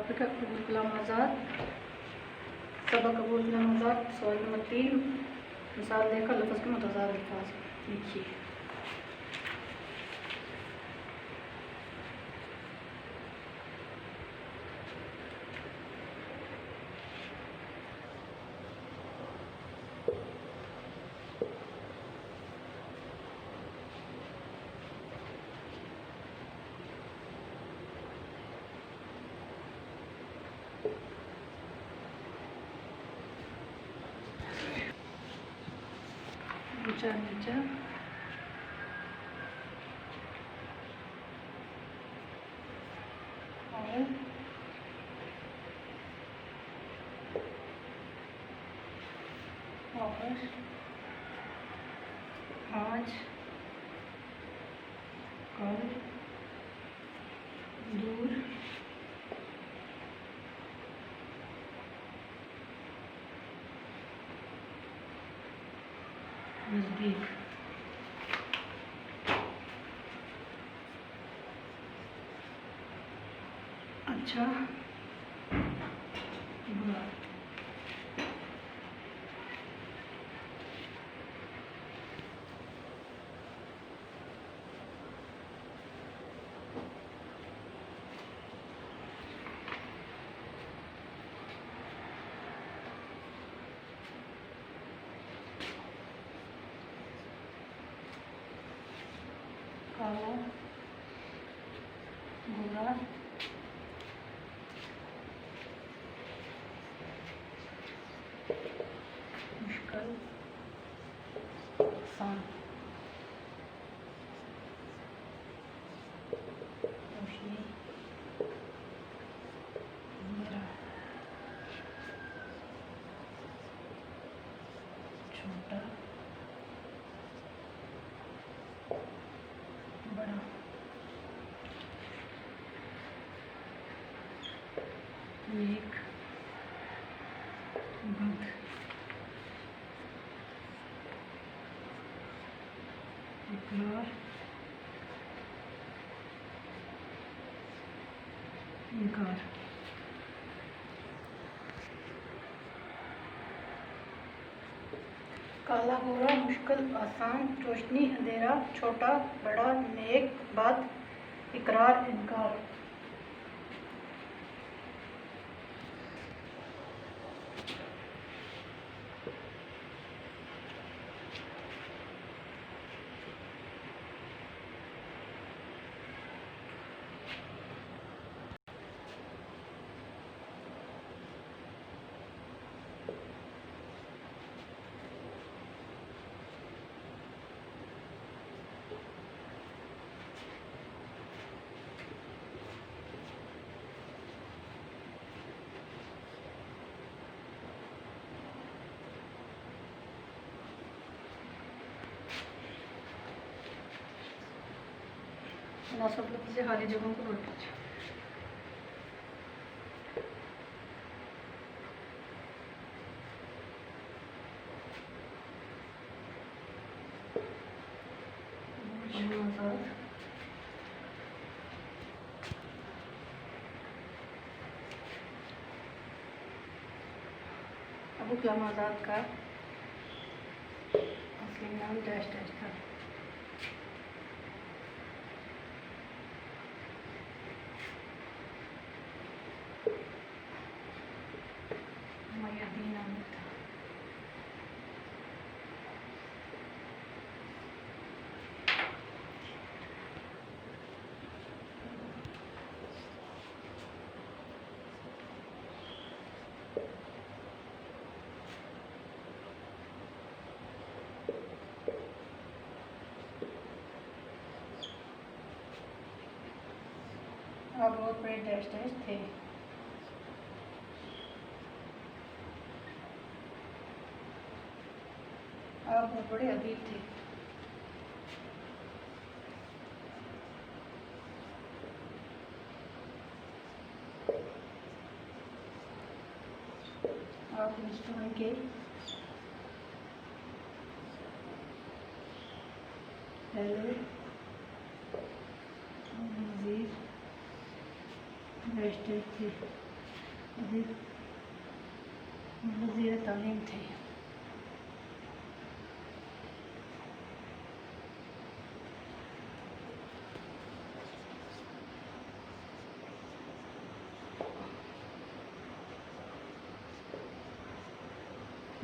Topic है अबुल कलाम आज़ाद। सबक अबुल कलाम आज़ाद, सवाल नंबर 3। मिसाल देकर लफ्ज़ के मुतज़ाद अल्फाज लिखिए। नीचा नीचा और आज कल दूर नज़दीक। अच्छा बुरा। काला बुरा मुश्किल आसान रोशनी अंधेरा छोटा बड़ा नेक बद इकरार इनकार। काला गोरा मुश्किल आसान रोशनी अंधेरा छोटा बड़ा नेक बद इकरार इनकार। मुनासिब लफ्ज़ से खाली जगहों को भर दीजिए। आज़ाद अबुल कलाम आज़ाद का असली नाम डैश डैश था। मुहय्यद्दीन आमिर था। आप बहुत बड़े डैश डैश थे। आप बहुत बड़े अदीब थे। आप इंस्ट्रूमेंट के पहले नज़ीर बैठते थे। वज़ीर तालीम थे।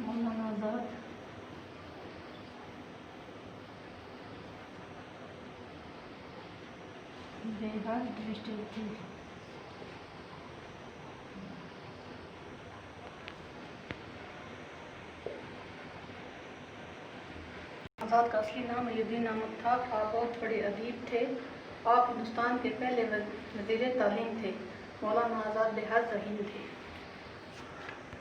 मौलाना आज़ाद बिहार डिस्ट्रिक्ट थे। आज़ाद का असली नाम मुहिउद्दीन अहमद था। आप बहुत बड़े अदीब थे। आप हिंदुस्तान के पहले वज़ीर तालीम थे। मौलाना आज़ाद बेहद ज़हीन थे।